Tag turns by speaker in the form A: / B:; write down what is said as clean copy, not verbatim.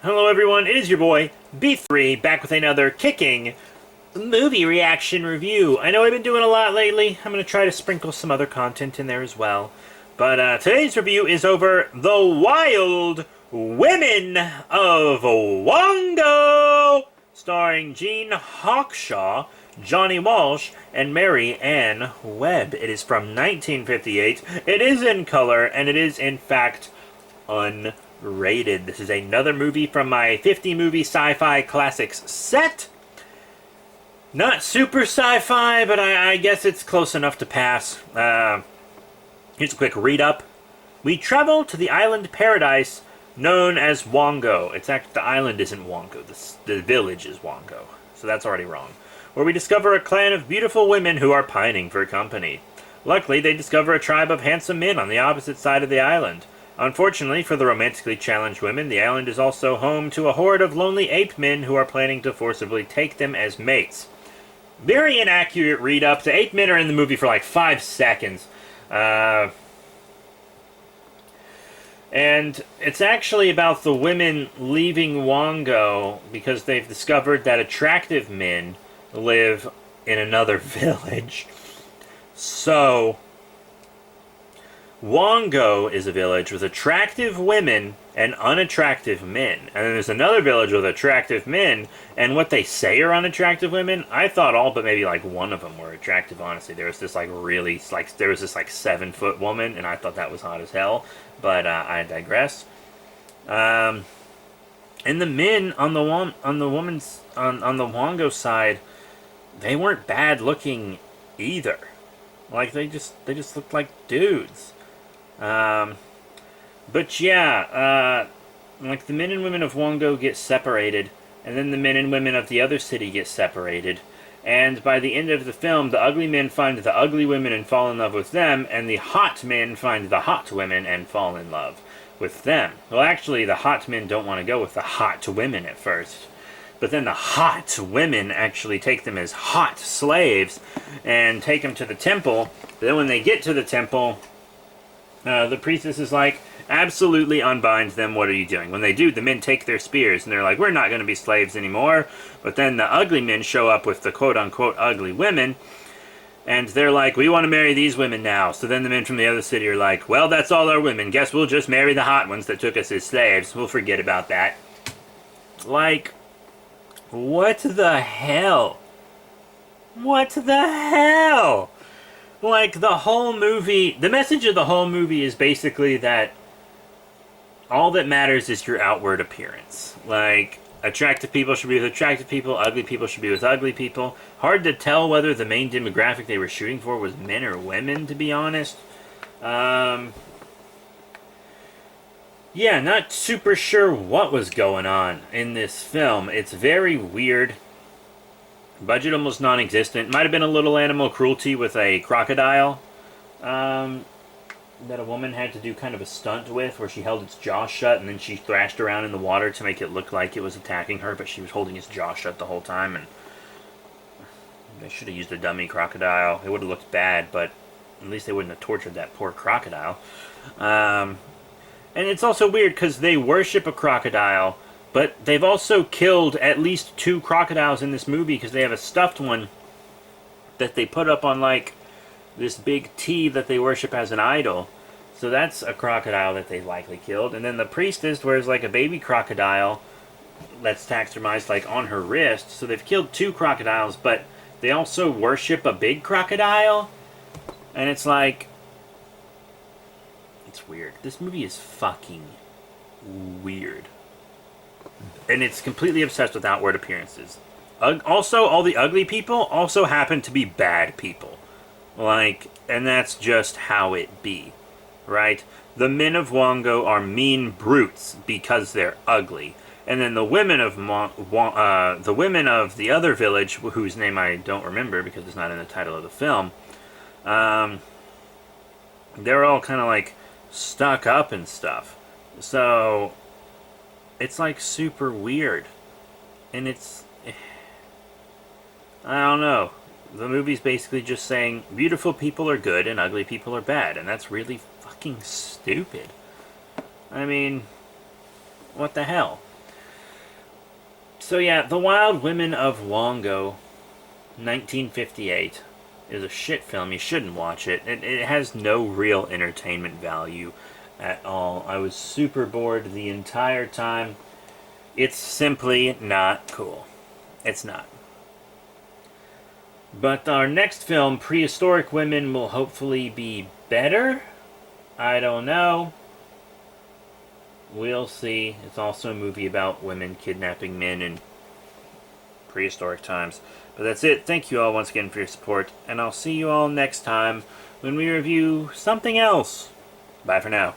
A: Hello everyone, it is your boy, B3, back with another kicking movie reaction review. I know I've been doing a lot lately. I'm going to try to sprinkle some other content in there as well. But today's review is over The Wild Women of Wongo, starring Gene Hawkshaw, Johnny Walsh, and Mary Ann Webb. It is from 1958. It is in color, and it is, in fact, unrated. This is another movie from my 50 movie sci-fi classics set. Not super sci-fi, but I guess it's close enough to pass. Here's a quick read-up. We travel to the island paradise known as Wongo. It's actually, the island isn't Wongo. The village is Wongo. So that's already wrong. Where we discover a clan of beautiful women who are pining for company. Luckily, they discover a tribe of handsome men on the opposite side of the island. Unfortunately for the romantically challenged women, the island is also home to a horde of lonely ape men who are planning to forcibly take them as mates. Very inaccurate read-up. The ape men are in the movie for like 5 seconds. And it's actually about the women leaving Wongo because they've discovered that attractive men live in another village. So Wongo is a village with attractive women and unattractive men. And then there's another village with attractive men, and what they say are unattractive women, I thought all but maybe like one of them were attractive, honestly. There was this like really, like, there was this like 7-foot woman, and I thought that was hot as hell, but I digress. And the men on the Wongo side, they weren't bad looking either. Like, they just looked like dudes. But yeah, like the men and women of Wongo get separated, and then the men and women of the other city get separated. And by the end of the film, the ugly men find the ugly women and fall in love with them, and the hot men find the hot women and fall in love with them. Well, actually, the hot men don't want to go with the hot women at first. But then the hot women actually take them as hot slaves and take them to the temple. Then when they get to the temple, the priestess is like, absolutely unbind them, what are you doing? When they do, the men take their spears, and they're like, we're not going to be slaves anymore. But then the ugly men show up with the quote-unquote ugly women, and they're like, we want to marry these women now. So then the men from the other city are like, well, that's all our women. Guess we'll just marry the hot ones that took us as slaves. We'll forget about that. Like, what the hell? What the hell? Like, the whole movie, the message of the whole movie is basically that all that matters is your outward appearance. Like, attractive people should be with attractive people, ugly people should be with ugly people. Hard to tell whether the main demographic they were shooting for was men or women, to be honest. Yeah, not super sure what was going on in this film. It's very weird. Budget almost non-existent. Might have been a little animal cruelty with a crocodile that a woman had to do kind of a stunt with, where she held its jaw shut and then she thrashed around in the water to make it look like it was attacking her, but she was holding its jaw shut the whole time. And they should have used a dummy crocodile. It would have looked bad, but at least they wouldn't have tortured that poor crocodile. And it's also weird because they worship a crocodile, but they've also killed at least 2 crocodiles in this movie because they have a stuffed one that they put up on, like, this big T that they worship as an idol. So that's a crocodile that they likely killed. And then the priestess wears, like, a baby crocodile that's taxidermized, like, on her wrist. So they've killed 2 crocodiles, but they also worship a big crocodile. And it's like, it's weird. This movie is fucking weird. And it's completely obsessed with outward appearances. Also, all the ugly people also happen to be bad people. Like, and that's just how it be, right? The men of Wongo are mean brutes because they're ugly. And then the women of the women of the other village, whose name I don't remember because it's not in the title of the film, they're all kind of like stuck up and stuff. So it's like super weird. And it's, I don't know. The movie's basically just saying beautiful people are good and ugly people are bad, and that's really fucking stupid. I mean, what the hell? So yeah, The Wild Women of Wongo, 1958, is a shit film. You shouldn't watch it. It has no real entertainment value at all. I was super bored the entire time. It's simply not cool. It's not. But our next film, Prehistoric Women, will hopefully be better. I don't know. We'll see. It's also a movie about women kidnapping men in prehistoric times. But that's it. Thank you all once again for your support, and I'll see you all next time when we review something else. Bye for now.